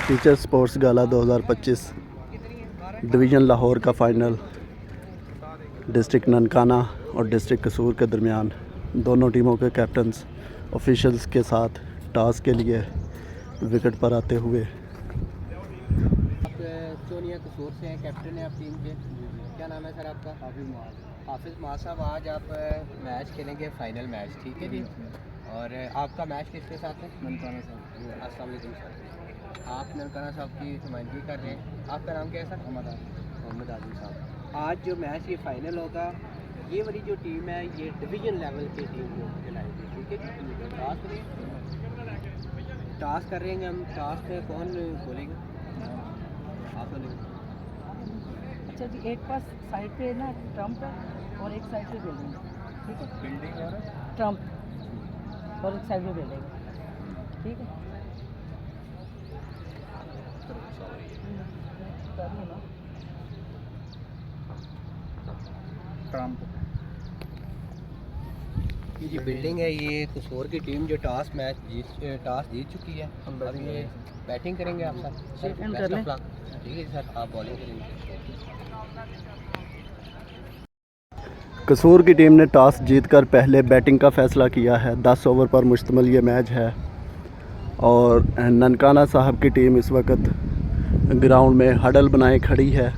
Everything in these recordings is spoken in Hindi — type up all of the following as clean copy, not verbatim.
टीचर स्पोर्ट्स गाला 2025 डिवीज़न लाहौर का फ़ाइनल डिस्ट्रिक्ट ननकाना और डिस्ट्रिक्ट कसूर के दरमियान दोनों टीमों के कैप्टन्स ऑफिशियल्स के साथ टॉस के लिए विकेट पर आते हुए। आप सोनिया कसूर से हैं, कैप्टन हैं आप टीम के। क्या नाम है सर आपका? हाफिज़ माज साहब, आज आप मैच खेलेंगे फाइनल मैच, ठीक है जी। और आपका मैच किसके साथ है? ननकाना साहब। अस्सलाम वालेकुम सर, आप ननकाना साहब की नुमाइंदगी कर रहे हैं। आपका नाम क्या है सर? मोहम्मद आदिल साहब। आज जो मैच ये फाइनल होगा, ये वाली जो टीम है ये डिवीज़न लेवल की टीम को खिलाएगी, ठीक है जी। टॉस करेंगे हम। टॉस पे कौन बोलेगा? आप बोलेंगे। अच्छा जी, एक पास साइड पे ना ट्रम्प है और एक साइड पे बिल्डिंग, ठीक है। बिल्डिंग और ट्रम्प और एक साइड पे बिल्डिंग, ठीक है। ना ट्रम्प ये जी बिल्डिंग है, ये कसूर की टीम जो टॉस जीत चुकी है। अब ये बैटिंग करेंगे आप सर। सेकंड कर लें। ठीक है सर, आप बॉलिंग करेंगे। कसूर की टीम ने टॉस जीतकर पहले बैटिंग का फ़ैसला किया है। 10 ओवर पर मुश्तमिल ये मैच है और ननकाना साहब की टीम इस वक्त ग्राउंड में हडल बनाए खड़ी है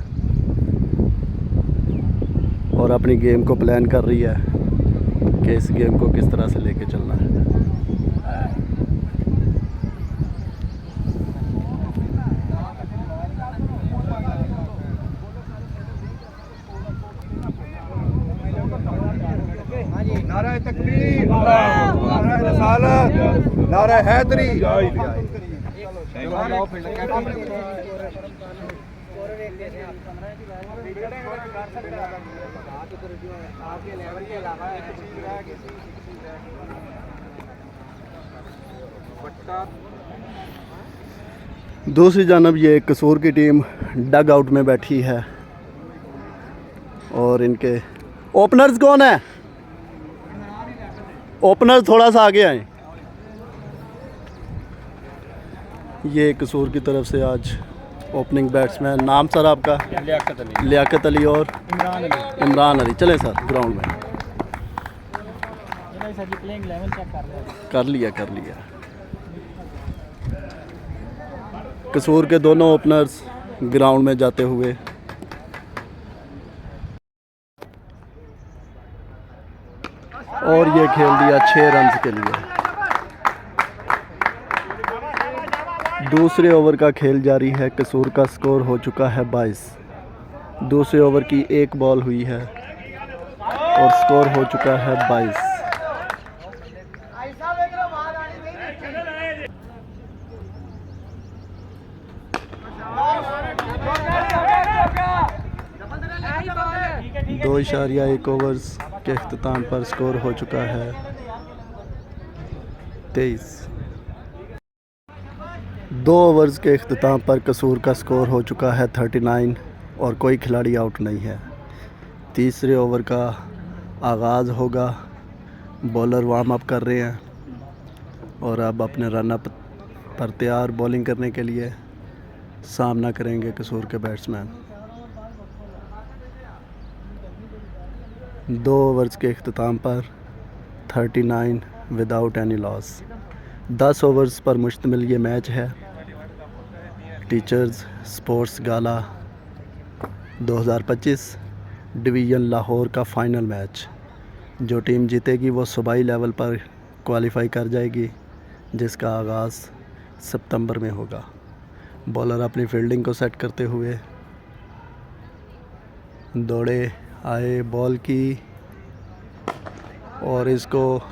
और अपनी गेम को प्लान कर रही है कि इस गेम को किस तरह से लेके चलना है। नारा तकबीर, नारा रिसालत, नारा हैदरी। दूसरी जानब ये कसूर की टीम डग आउट में बैठी है और इनके ओपनर्स कौन है? ओपनर थोड़ा सा आगे आए। ये कसूर की तरफ से आज ओपनिंग बैट्समैन। नाम सर आपका? लियाकत अली और इमरान अली। चलें सर ग्राउंड में। कर लिया। कसूर के दोनों ओपनर्स ग्राउंड में जाते हुए। और ये खेल दिया 6 रन के लिए। दूसरे ओवर का खेल जारी है। कसूर का स्कोर हो चुका है 22। दूसरे ओवर की एक बॉल हुई है और स्कोर हो चुका है 22। दो इशारिया 1 ओवर्स के अख्ताम पर स्कोर हो चुका है 23। 2 ओवर्स के अख्ताम पर कसूर का स्कोर हो चुका है 39 और कोई खिलाड़ी आउट नहीं है। तीसरे ओवर का आगाज़ होगा। बॉलर वार्म अप कर रहे हैं और अब अपने रन अप पर तैयार बॉलिंग करने के लिए सामना करेंगे कसूर के बैट्समैन। 2 ओवर्स के अख्ताम पर 39 विदाउट एनी लॉस। 10 ओवर्स पर मुश्तमिल ये मैच है। टीचर्स स्पोर्ट्स गाला 2025 डिवीज़न लाहौर का फ़ाइनल मैच। जो टीम जीतेगी वो सूबाई लेवल पर क्वालिफ़ाई कर जाएगी, जिसका आगाज़ सितंबर में होगा। बॉलर अपनी फील्डिंग को सेट करते हुए दौड़े आए, बॉल की और इसको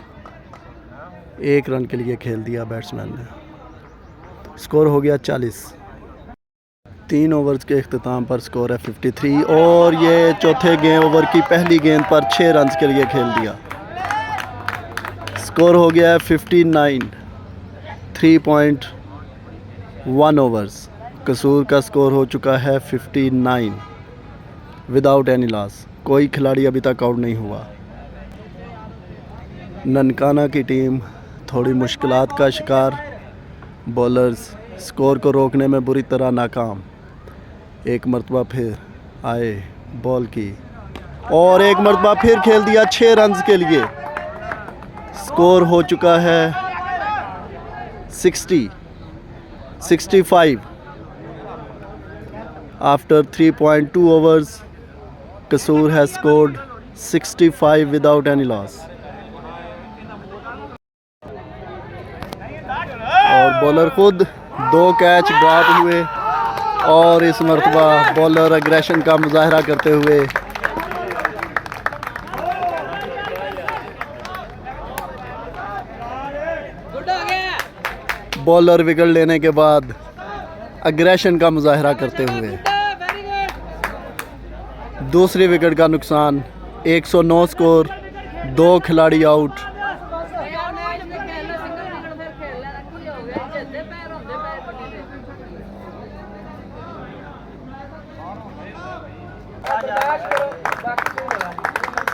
1 रन के लिए खेल दिया बैट्समैन ने। स्कोर हो गया 40। 3 ओवर्स के अख्ताम पर स्कोर है 53 और ये चौथे ओवर की पहली गेंद पर 6 रन के लिए खेल दिया। स्कोर हो गया है 59। 3.1 ओवर्स। कसूर का स्कोर हो चुका है 59 विदाउट एनी लॉस। कोई खिलाड़ी अभी तक आउट नहीं हुआ। ननकाना की टीम थोड़ी मुश्किलात का शिकार। बॉलर्स स्कोर को रोकने में बुरी तरह नाकाम। एक मरतबा फिर आए बॉल की और एक मरतबा फिर खेल दिया 6 रन्स के लिए। स्कोर हो चुका है 65 आफ्टर 3.2 overs। कसूर has scored 65 without any loss. और बॉलर खुद 2 कैच ड्रॉप हुए और इस मरतबा बॉलर एग्रेशन का मुजाहरा करते हुए बॉलर विकेट लेने के बाद एग्रेशन का मुजाहरा करते हुए दूसरी विकेट का नुकसान। 109 स्कोर, 2 खिलाड़ी आउट।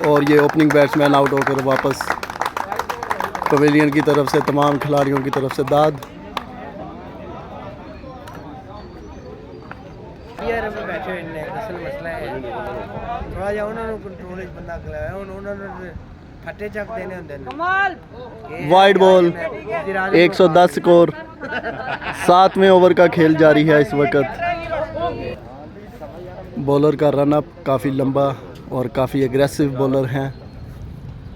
और ये ओपनिंग बैट्समैन आउट होकर वापस पवेलियन की तरफ से तमाम खिलाड़ियों की तरफ से दाद। बैठे हुए असल मसला है थोड़ा जिहा उन्होंने कंट्रोल बंदा खिलाया उन्होंने फटे चक देने होंगे वाइड बॉल। 110 स्कोर। 7वें ओवर का खेल जारी है इस वक्त। बॉलर का रन अप काफ़ी लंबा और काफ़ी एग्रेसिव बॉलर हैं।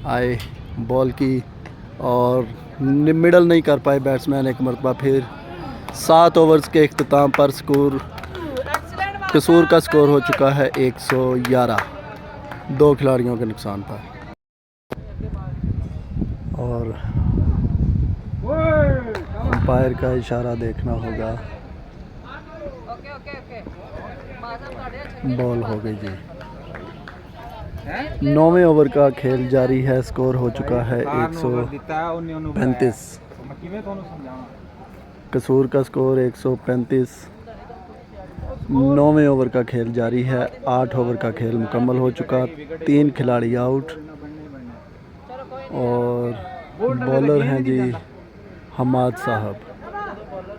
आए बॉल की और मिडल नहीं कर पाए बैट्समैन। एक मरतबा फिर 7 ओवर्स के इख्तिताम पर कसूर का स्कोर हो चुका है 111, 2 खिलाड़ियों के नुकसान पर। और अंपायर का इशारा देखना होगा। बॉल हो गई जी। 9वें ओवर का खेल जारी है। स्कोर हो चुका है 135। कसूर का स्कोर 135। 9वें ओवर का खेल जारी है। 8 ओवर का खेल मुकम्मल हो चुका। 3 खिलाड़ी आउट और बॉलर हैं जी हमाद साहब।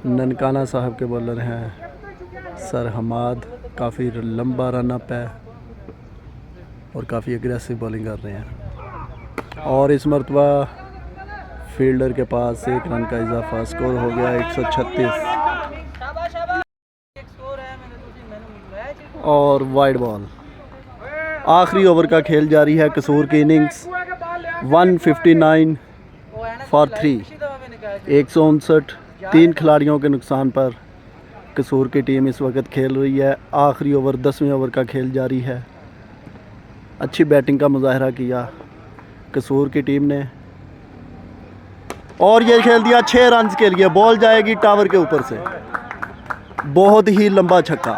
ननकाना साहब के बॉलर हैं सर हमाद। काफ़ी लंबा रन अप है और काफ़ी एग्रेसिव बॉलिंग कर रहे हैं। और इस मरतबा फील्डर के पास 1 रन का इजाफा। स्कोर हो गया 136 और वाइड बॉल। आखिरी ओवर का खेल जारी है। कसूर की इनिंग्स 159 फॉर 3, 159। 3 खिलाड़ियों के नुकसान पर कसूर की टीम इस वक्त खेल रही है। आखिरी ओवर 10वें ओवर का खेल जारी है। अच्छी बैटिंग का मुजाहरा किया कसूर की टीम ने और ये खेल दिया 6 रन के लिए। बॉल जाएगी टावर के ऊपर से। बहुत ही लंबा छक्का,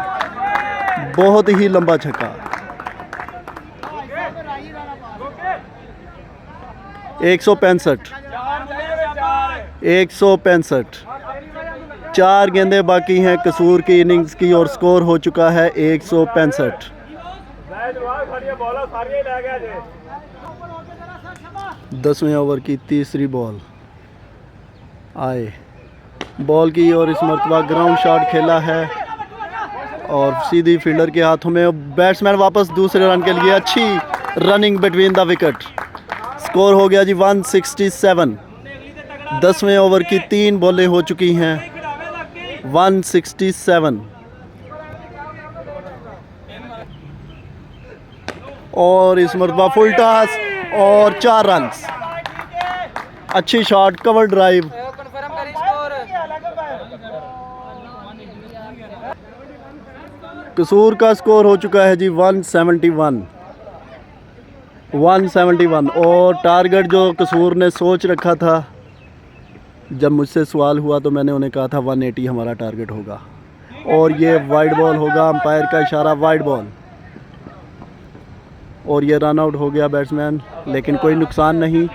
बहुत ही लंबा छक्का। 165। 4 गेंदें बाकी हैं कसूर की इनिंग्स की और स्कोर हो चुका है 165। 10वें ओवर की तीसरी बॉल। आए बॉल की और इस मरतबा ग्राउंड शॉट खेला है और सीधी फील्डर के हाथों में। बैट्समैन वापस दूसरे रन के लिए। अच्छी running between the wicket. Score हो गया जी 167। 10वें ओवर की 3 बॉलें हो चुकी हैं। 167 और इस मरतबा फुल टॉस और 4 रन। अच्छी शॉट, कवर ड्राइव। कसूर का स्कोर हो चुका है जी 171 और टारगेट जो कसूर ने सोच रखा था, जब मुझसे सवाल हुआ तो मैंने उन्हें कहा था 180 हमारा टारगेट होगा। और ये वाइड बॉल होगा। अंपायर का इशारा वाइड बॉल और ये रन आउट हो गया बैट्समैन, लेकिन कोई नुकसान नहीं।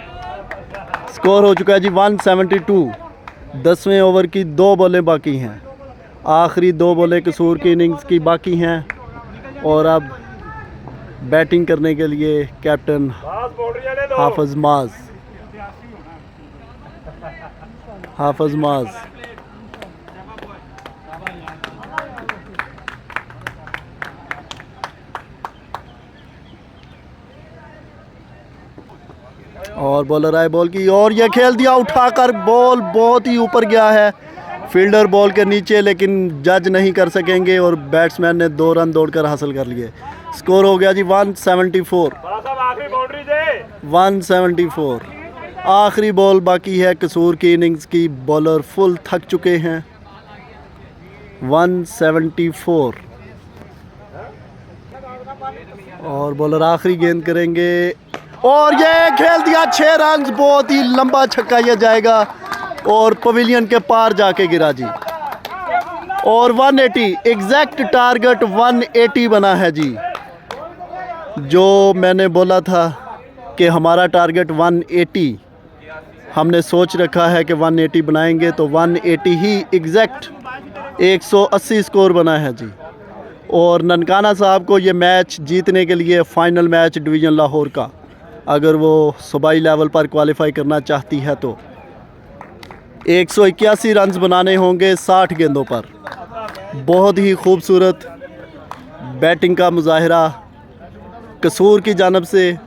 स्कोर हो चुका है जी 172। 10वें ओवर की 2 बॉलें बाकी हैं। आखिरी 2 बॉलें कसूर की इनिंग्स की बाकी हैं और अब बैटिंग करने के लिए कैप्टन हाफिज माज और बॉलर आए बॉल की और ये खेल दिया उठाकर, बॉल बहुत ही ऊपर गया है फील्डर बॉल के नीचे, लेकिन जज नहीं कर सकेंगे और बैट्समैन ने 2 रन दौड़कर हासिल कर लिए। स्कोर हो गया जी 174। 174 आखिरी बॉल बाकी है कसूर की इनिंग्स की। बॉलर फुल थक चुके हैं। 174 और बॉलर आखिरी गेंद करेंगे और ये खेल दिया 6 रन। बहुत ही लंबा छक्का ये जाएगा और पवेलियन के पार जाके गिरा जी। और 180 एग्जैक्ट टारगेट 180 बना है जी। जो मैंने बोला था कि हमारा टारगेट 180, हमने सोच रखा है कि 180 बनाएंगे, तो 180 ही एग्जैक्ट 180 स्कोर बना है जी। और ननकाना साहब को ये मैच जीतने के लिए फ़ाइनल मैच डिवीज़न लाहौर का, अगर वो सूबाई लेवल पर क्वालिफाई करना चाहती है तो 181 रन बनाने होंगे 60 गेंदों पर। बहुत ही खूबसूरत बैटिंग का मुजाहिरा कसूर की जानब से।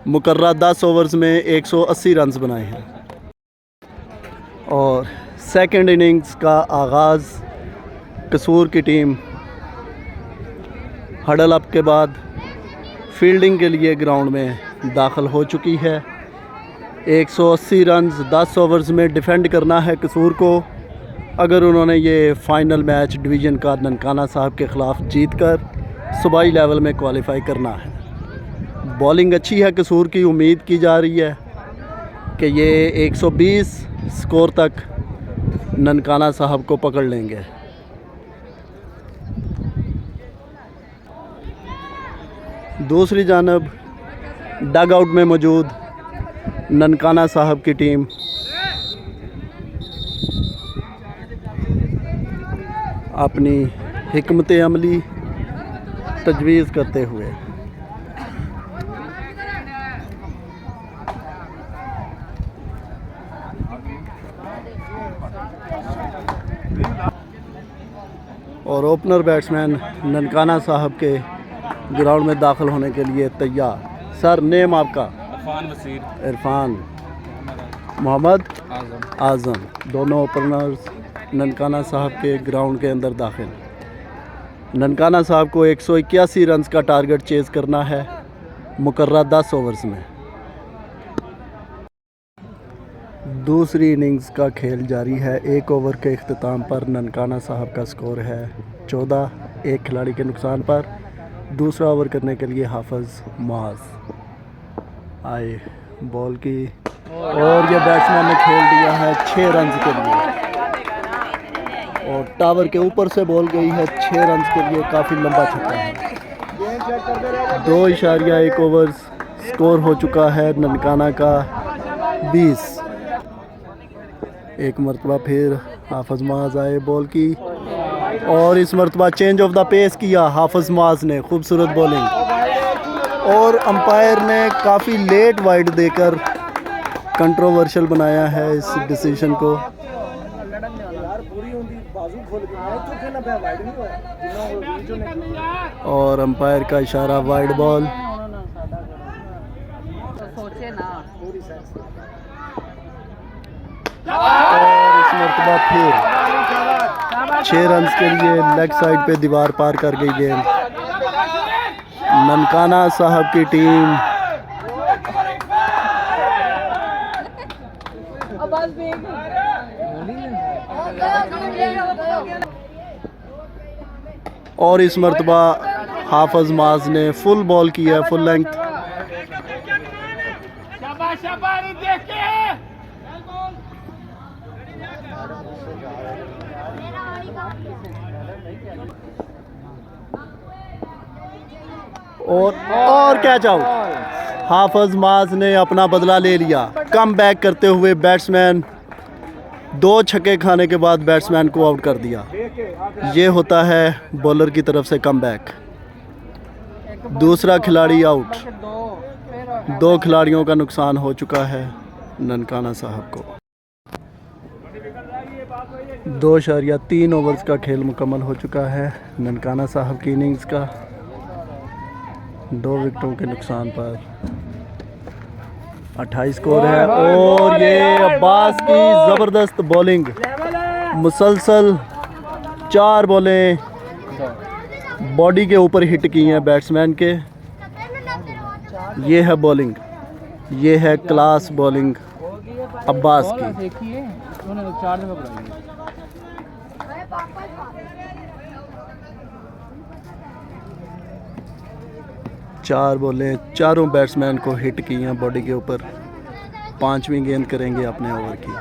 मुकर्रर 10 ओवर्स में 180 रन बनाए हैं। और सेकंड इनिंग्स का आगाज़ कसूर की टीम हडल अप के बाद फील्डिंग के लिए ग्राउंड में दाखिल हो चुकी है। 180 रन 10 ओवर्स में डिफेंड करना है कसूर को, अगर उन्होंने ये फ़ाइनल मैच डिवीज़न का ननकाना साहब के ख़िलाफ़ जीतकर सूबाई लेवल में क्वालिफाई करना है। बॉलिंग अच्छी है कसूर की, उम्मीद की जा रही है कि ये 120 स्कोर तक ननकाना साहब को पकड़ लेंगे। दूसरी जानब डग आउट में मौजूद ननकाना साहब की टीम अपनी हिकमत अमली तजवीज़ करते हुए और ओपनर बैट्समैन ननकाना साहब के ग्राउंड में दाखिल होने के लिए तैयार। सर, नेम आपका? इरफान मोहम्मद आज़म, दोनों ओपनर्स ननकाना साहब के ग्राउंड के अंदर दाखिल। ननकाना साहब को 181 रन का टारगेट चेज़ करना है मुकर्रर 10 ओवर्स में। दूसरी इनिंग्स का खेल जारी है। 1 ओवर के इख्तिताम पर ननकाना साहब का स्कोर है 14, एक खिलाड़ी के नुकसान पर। दूसरा ओवर करने के लिए हाफिज़ मुआज़ आए बॉल की और ये बैट्समैन ने खेल दिया है 6 रन के लिए और टावर के ऊपर से बॉल गई है 6 रन के लिए। काफ़ी लंबा छक्का है। 2.1 ओवर्स स्कोर हो चुका है ननकाना का 20। एक मरतबा फिर हाफिज़ मुआज़ आए बॉल की और इस मरतबा चेंज ऑफ द पेस किया हाफिज़ मुआज़ ने। खूबसूरत बॉलिंग और अंपायर ने काफ़ी लेट वाइड देकर कंट्रोवर्शियल बनाया है इस डिसीजन को। और अंपायर का इशारा वाइड बॉल। और इस मरतबा फिर 6 रन के लिए लेग साइड पे दीवार पार कर गई गेंद। ननकाना साहब की टीम और इस मरतबा हाफिज़ मुआज़ ने फुल बॉल किया, फुल लेंथ। और कैच आउट। हाफिज़ मुआज़ ने अपना बदला ले लिया। कम बैक करते हुए बैट्समैन 2 छक्के खाने के बाद बैट्समैन को आउट कर दिया। ये होता है बॉलर की तरफ से कम बैक। दूसरा खिलाड़ी आउट। 2 खिलाड़ियों का नुकसान हो चुका है ननकाना साहब को। 2.3 ओवर्स का खेल मुकम्मल हो चुका है ननकाना साहब की इनिंग्स का। 2 विकेटों के नुकसान पर 28 स्कोर है। और ये अब्बास की ज़बरदस्त बॉलिंग, मुसलसल 4 बॉलें बॉडी के ऊपर हिट की हैं बैट्समैन के। ये है बॉलिंग, ये है क्लास बॉलिंग अब्बास की। देखिए उन्होंने 4 जगह बनाई है। 4 बॉलें चारों बैट्समैन को हिट की हैं बॉडी के ऊपर। 5वीं गेंद करेंगे अपने ओवर की।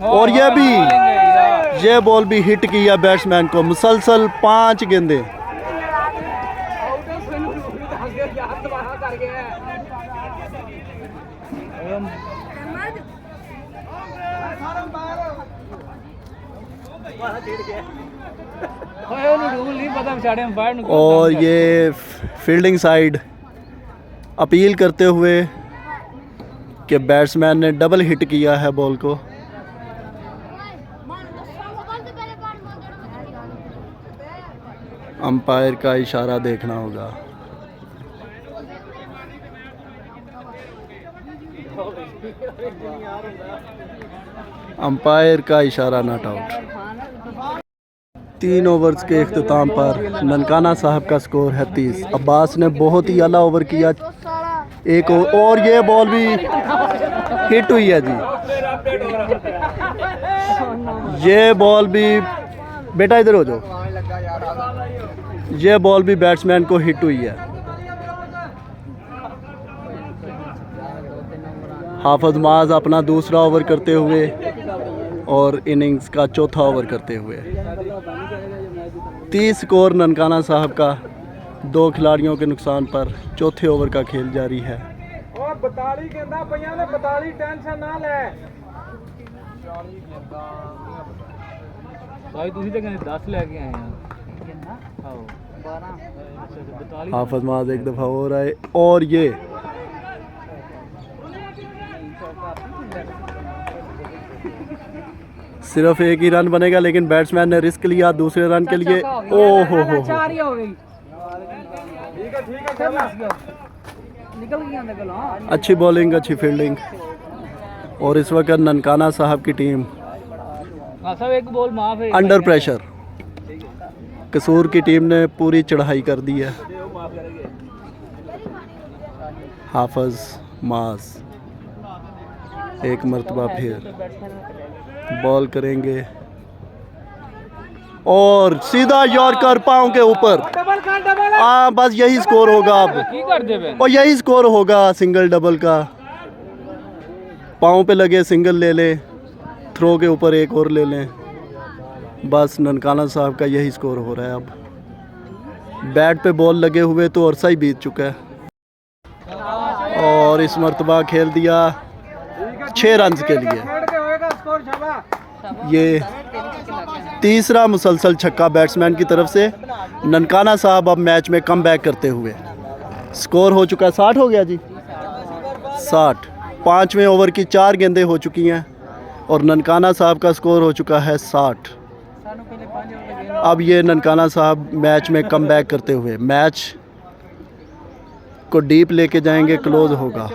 और ये बॉल भी हिट किया बैट्समैन को। मुसलसल 5 गेंदें। और ये फील्डिंग साइड अपील करते हुए कि बैट्समैन ने डबल हिट किया है बॉल को। अंपायर का इशारा देखना होगा। अंपायर का इशारा नॉट आउट। 3 ओवर्स के इख्तिताम पर ननकाना साहब का स्कोर है 30। अब्बास ने बहुत ही आला ओवर किया। एक और ये बॉल भी हिट हुई है जी। ये बॉल भी, बेटा इधर हो जाओ, ये बॉल भी बैट्समैन को हिट हुई है। हाफिज माज अपना दूसरा ओवर करते हुए और इनिंग्स का चौथा ओवर करते हुए। 30 स्कोर ननकाना साहब का। 2 खिलाड़ियों के नुकसान पर चौथे ओवर का खेल जारी है। और 42 गेंदा पईयां ने 42 टेंशन ना ले भाई ਤੁਸੀਂ ਤਾਂ ਕਹਿੰਦੇ 10 ਲੈ ਕੇ ਆਏ ਆ। आओ 12 हाफिज माज एक दफ़ा हो रहा है। और ये सिर्फ एक ही रन बनेगा, लेकिन बैट्समैन ने रिस्क लिया दूसरे रन के लिए। ओहो हो 4 ही हो गई। ठीक है निकल गया निकल। हाँ अच्छी बॉलिंग, अच्छी फील्डिंग। और इस वक्त ननकाना साहब की टीम सब एक बॉल माफ है। Under pressure. कसूर की टीम ने पूरी चढ़ाई कर दी है। हाफिज माज एक मरतबा फिर बॉल करेंगे और सीधा यॉर्कर पाँव के ऊपर। हाँ बस यही स्कोर होगा अब। और यही स्कोर होगा सिंगल डबल का। पाँव पे लगे सिंगल ले लें, थ्रो के ऊपर एक और ले लें। बस ननकाना साहब का यही स्कोर हो रहा है। अब बैट पे बॉल लगे हुए तो अरसा ही बीत चुका है। और इस मरतबा खेल दिया 6 रन के लिए। ये तीसरा मुसलसल छक्का बैट्समैन की तरफ से। ननकाना साहब अब मैच में कम बैक करते हुए। स्कोर हो चुका है 60 हो गया जी, 60। 5वें ओवर की 4 गेंदें हो चुकी हैं और ननकाना साहब का स्कोर हो चुका है 60। अब ये ननकाना साहब मैच में कम बैक करते हुए मैच को डीप लेके जाएंगे, क्लोज होगा।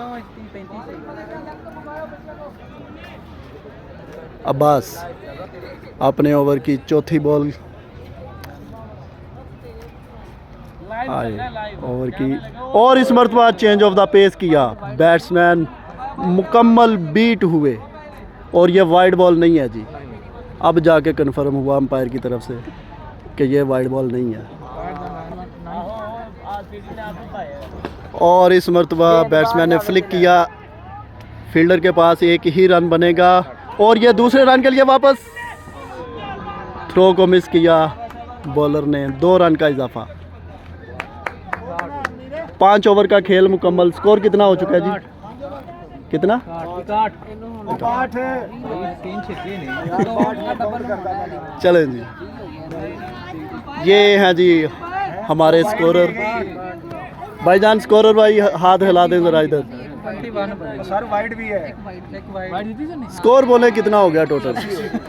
अब्बास अपने ओवर की चौथी बॉल आए ओवर की। और इस मरतबा चेंज ऑफ द पेस किया। बैट्समैन मुकम्मल बीट हुए और ये वाइड बॉल नहीं है जी। अब जाके कंफर्म हुआ अंपायर की तरफ से कि ये वाइड बॉल नहीं है। और इस मरतबा बैट्समैन ने फ्लिक किया। फील्डर के पास एक ही रन बनेगा और ये दूसरे रन के लिए वापस। थ्रो को मिस किया बॉलर ने। 2 रन का इजाफा। 5 ओवर का खेल मुकम्मल। स्कोर कितना हो चुका है जी? कितना? 8 चलें जी। ये हैं जी हमारे स्कोरर। भाईजान स्कोरर भाई हाथ हिला दें ज़रा इधर। सर वाइड भी है। स्कोर बोले कितना हो गया टोटल?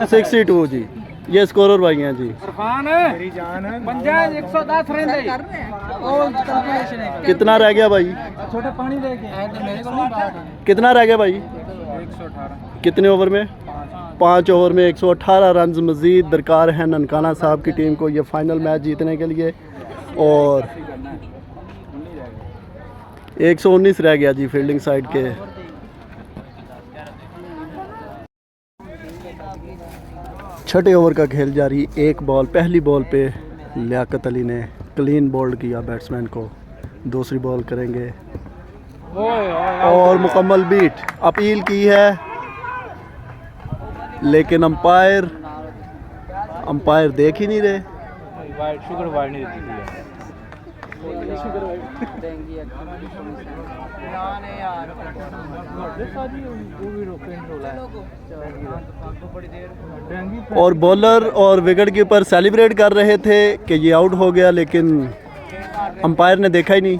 62 जी। ये स्कोरर भाई हैं जी। इरफान मेरी जान है पंजाब 110 रन और कैलकुलेशन है कितना रह गया भाई? छोटे पानी लेके आए तो मेरे को नहीं बात कितना रह गया भाई? 118 कितने ओवर में? 5 ओवर में 118 रन मज़ीद दरकार हैं ननकाना साहब की टीम को ये फ़ाइनल मैच जीतने के लिए। और 119 रह गया जी फील्डिंग साइड के। छठे ओवर का खेल जारी। एक बॉल, पहली बॉल पे लियाकत अली ने क्लीन बोल्ड किया बैट्समैन को। दूसरी बॉल करेंगे और मुकम्मल बीट। अपील की है लेकिन अंपायर देख ही नहीं रहे। वाइड शुगर वाइड नहीं देती है और बॉलर और विकेट कीपर सेलिब्रेट कर रहे थे कि ये आउट हो गया, लेकिन अंपायर ने देखा ही नहीं।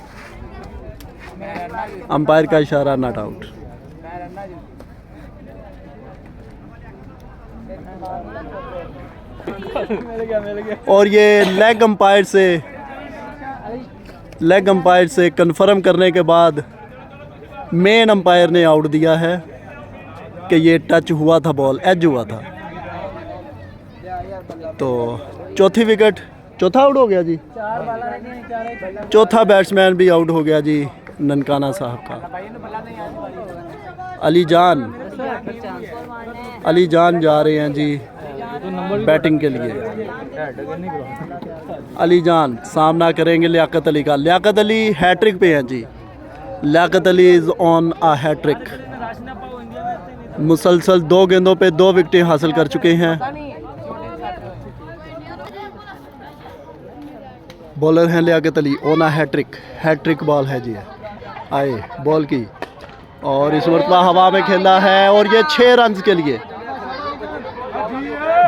अंपायर का इशारा नॉट आउट। और ये लेग अंपायर से कंफर्म करने के बाद मेन अंपायर ने आउट दिया है कि ये टच हुआ था, बॉल एज हुआ था। तो चौथी विकेट, चौथा आउट हो गया जी। चौथा बैट्समैन भी आउट हो गया जी ननकाना साहब का। अली जान जा रहे हैं जी बैटिंग के लिए। अली जान सामना करेंगे लियाकत अली का। लियाकत अली हैट्रिक पे हैं जी। Liaquat Ali is on a hattrick. मुसलसल 2 गेंदों पे 2 विकेटें हासिल कर चुके हैं। बॉलर हैं Liaquat Ali on a hat-trick ball है जी। आए बॉल की और इस मरतबा हवा में खेला है और ये 6 रन के लिए।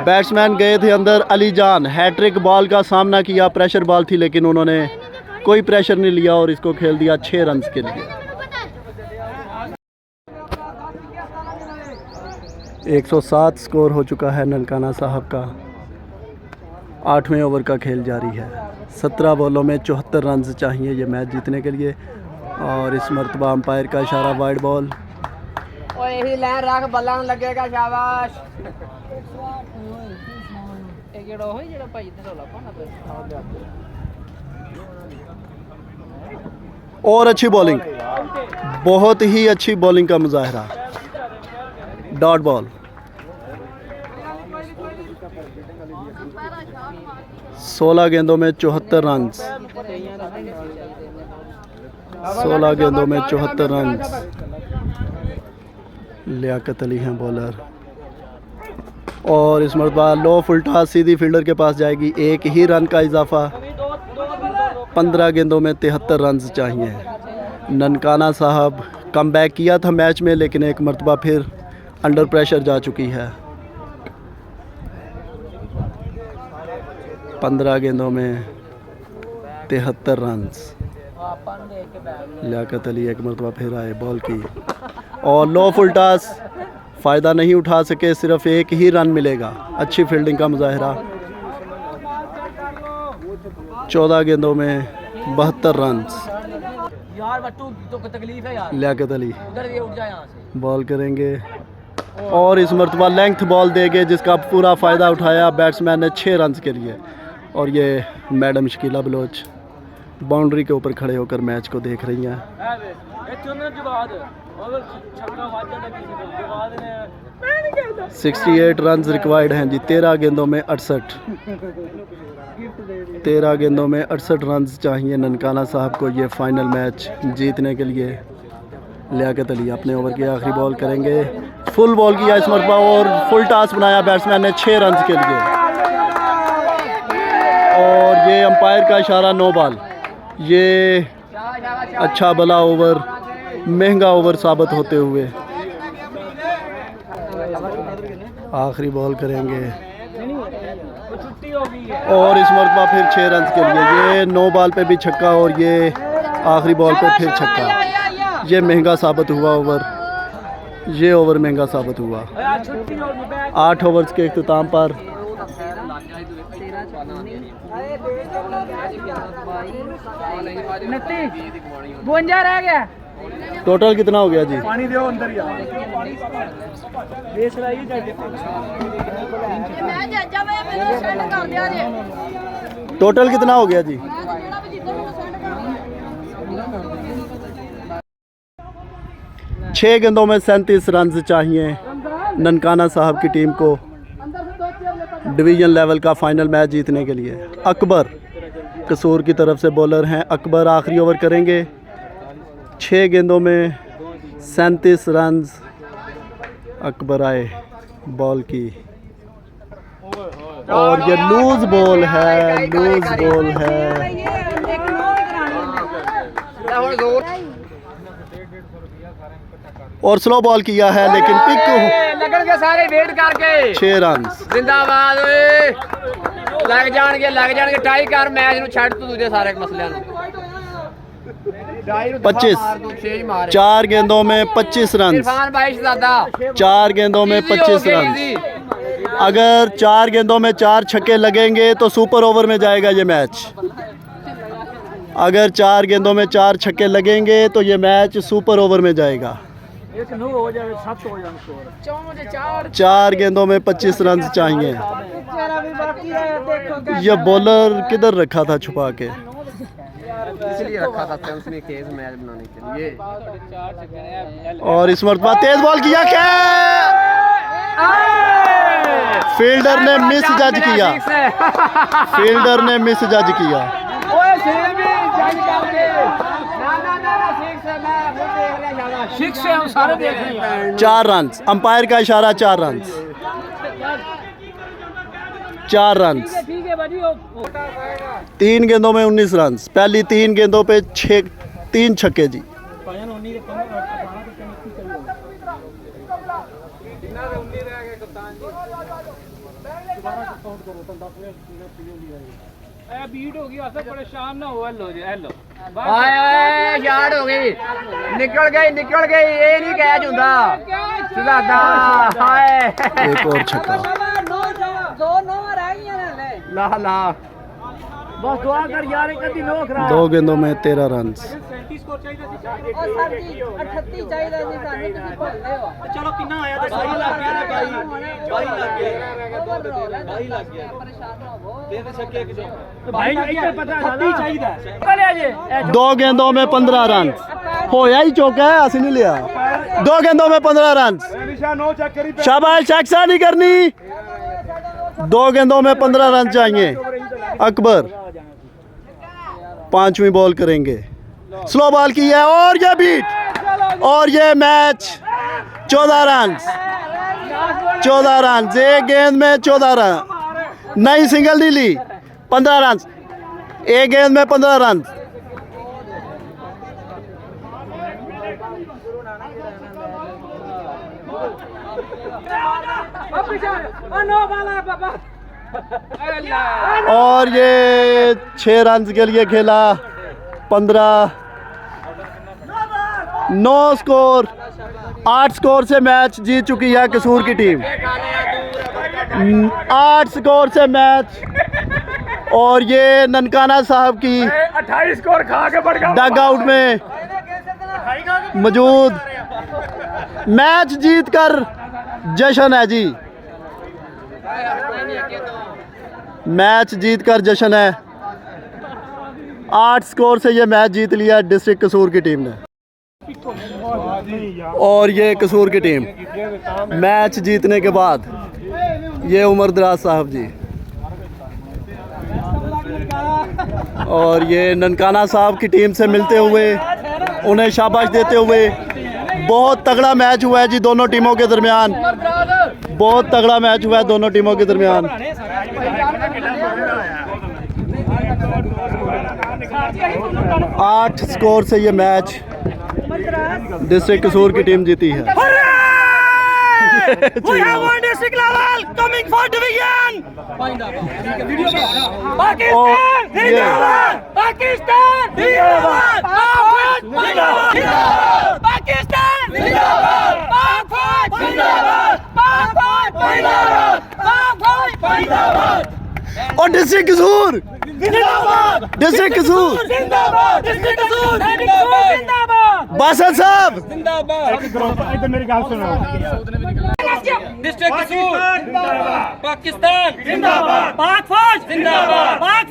बैट्समैन गए थे अंदर। अली जान हैट्रिक बॉल का सामना किया, प्रेशर बॉल थी लेकिन उन्होंने कोई प्रेशर नहीं लिया और इसको खेल दिया 6 रन के लिए। 107 स्कोर हो चुका है ननकाना साहब का। 8वें ओवर का खेल जारी है। 17 बॉलों में 74 रन चाहिए ये मैच जीतने के लिए। और इस मरतबा अंपायर का इशारा वाइड बॉल। और यही लहर रख बल्ला लगेगा, शाबाश। और अच्छी बॉलिंग, बहुत ही अच्छी बॉलिंग का मुजाहरा। Dot ball. 16 गेंदों में 74 रन। 16 गेंदों में 74 रन। लियाकत अली हैं बॉलर। और इस मरतबा लो फुल टॉस सीधी फील्डर के पास जाएगी। एक ही रन का इजाफा। 15 गेंदों में 73 रन चाहिए। ननकाना साहब कम बैक किया था मैच में, लेकिन एक मरतबा फिर अंडर प्रेशर जा चुकी है। 15 गेंदों में 73 रन। लियाकत अली एक मरतबा फिर आए बॉल की और लो फुल टॉस फ़ायदा नहीं उठा सके। सिर्फ एक ही रन मिलेगा। अच्छी फील्डिंग का मुजाहरा। 14 गेंदों में 72 रन। लियाकत अली बॉल करेंगे और इस मरतबा लेंथ बॉल देंगे जिसका पूरा फ़ायदा उठाया बैट्समैन ने 6 रन के लिए। और ये मैडम शकीला बलोच बाउंड्री के ऊपर खड़े होकर मैच को देख रही हैं। 68 रन रिक्वायर्ड हैं जी। 13 गेंदों में 68। 13 गेंदों में 68 रन चाहिए ननकाना साहब को ये फाइनल मैच जीतने के लिए। लियाकत अली अपने ओवर की आखिरी बॉल करेंगे। फुल बॉल किया इस मरतबा और फुल टॉस बनाया बैट्समैन ने 6 रन के लिए। और ये अंपायर का इशारा नो बॉल। ये अच्छा भला ओवर, महंगा ओवर साबित होते हुए आखिरी बॉल करेंगे और इस मरतबा फिर 6 रन के लिए। ये 9 बॉल पे भी छक्का और ये आखिरी बॉल पे फिर छक्का। ये महंगा साबित हुआ ओवर। ये ओवर महंगा साबित हुआ। 8 ओवर्स के इख्तिताम पर गोंजा रह गया टोटल कितना हो गया जी? पानी दो अंदर ही बेच रही टोटल कितना हो गया जी? 6 गेंदों में 37 रन चाहिए ननकाना साहब की टीम को डिवीज़न लेवल का फाइनल मैच जीतने के लिए। अकबर कसूर की तरफ से बॉलर हैं। अकबर आखिरी ओवर करेंगे। 6 गेंदों में 37 रन अकबर आए बॉल की, और ये लूज बॉल है, लूज बॉल है। और स्लो बॉल किया है लेकिन पिक लगन के सारे वेट करके 6 रन। जिंदाबाद ਓਏ ਲੱਗ ਜਾਣਗੇ ਟਾਈ ਕਰ ਮੈਚ ਨੂੰ ਛੱਡ ਤੂੰ ਦੂਜੇ ਸਾਰੇ ਮਸਲਿਆਂ ਨੂੰ 25 4 गेंदों में 25 रन। इरफान भाई शहजादा 4 गेंदों में 25 रन। अगर 4 गेंदों में 4 छक्के लगेंगे तो सुपर ओवर में जाएगा ये मैच। अगर 4 गेंदों में 4 छक्के लगेंगे तो ये मैच सुपर ओवर में जाएगा। 4 गेंदों में 25 रन चाहिए। ये बॉलर किधर रखा था छुपा के? इसलिए रखा था उसने केस मैच बनाने के लिए। और इस मरतबा तेज बॉल किया, क्या फील्डर ने मिस जज किया, फील्डर ने मिस जज किया। 4 रन, अंपायर का इशारा 4 रन। 4 रन। 3 गेंदों में 19 रन। पहली 3 गेंदों पे 3 छक्के जी। बीट होगी परेशान ना हो। हेलो जी हेलो याद हो गई, निकल गई ये नहीं कैच हुंदा शहजादा। हाय एक और छक्का। ला ला बस दुआ कर यार, कभी नो खराब। 2 गेंदों में 13 रन। चलो कितना आया था? 22 लग गया ना, 22 लग गया। भाई इधर पता चाहिए। 2 गेंदों में 15 रन। होया ही चौका है, असि नहीं लिया। 2 गेंदों में 15 रन। शाबाश, शख्सा नहीं करनी। 2 गेंदों में 15 रन चाहिए। अकबर 5वीं बॉल करेंगे। स्लो बॉल की है और ये बीट, और ये मैच 14 रन। 14 रन, एक गेंद में 14 रन। नई सिंगल नहीं ली। 15 रन, एक गेंद में 15 रन। और ये 6 रन के लिए खेला। 15 9 स्कोर 8 स्कोर से मैच जीत चुकी है कसूर की टीम। 8 स्कोर से मैच। और ये ननकाना साहब की 28 स्कोर खा के बढ़ गया डग आउट में मौजूद। मैच जीत कर जश्न है जी, मैच जीत कर जश्न है। 8 स्कोर से ये मैच जीत लिया डिस्ट्रिक्ट कसूर की टीम ने। और ये कसूर की टीम मैच जीतने के बाद ये उमर दराज साहब जी, और ये ननकाना साहब की टीम से मिलते हुए उन्हें शाबाश देते हुए। बहुत तगड़ा मैच हुआ है जी दोनों टीमों के दरमियान। बहुत तगड़ा मैच हुआ है दोनों टीमों के दरमियान। 8 स्कोर से ये मैच डिस्ट्रिक्ट कसूर की टीम जीती है। We have won district level, coming for division. Pakistan, Zindabad! Pakistan, Zindabad! Pakistan, Zindabad! Pakistan, Zindabad! Zindabad! और डिस्ट्रिक्ट कसूर डिस्ट्रिक्ट कसूर बासत साहब डिस्ट्रिक्ट कसूर पाकिस्तान जिंदाबाद, पाक फौज जिंदाबाद, पाक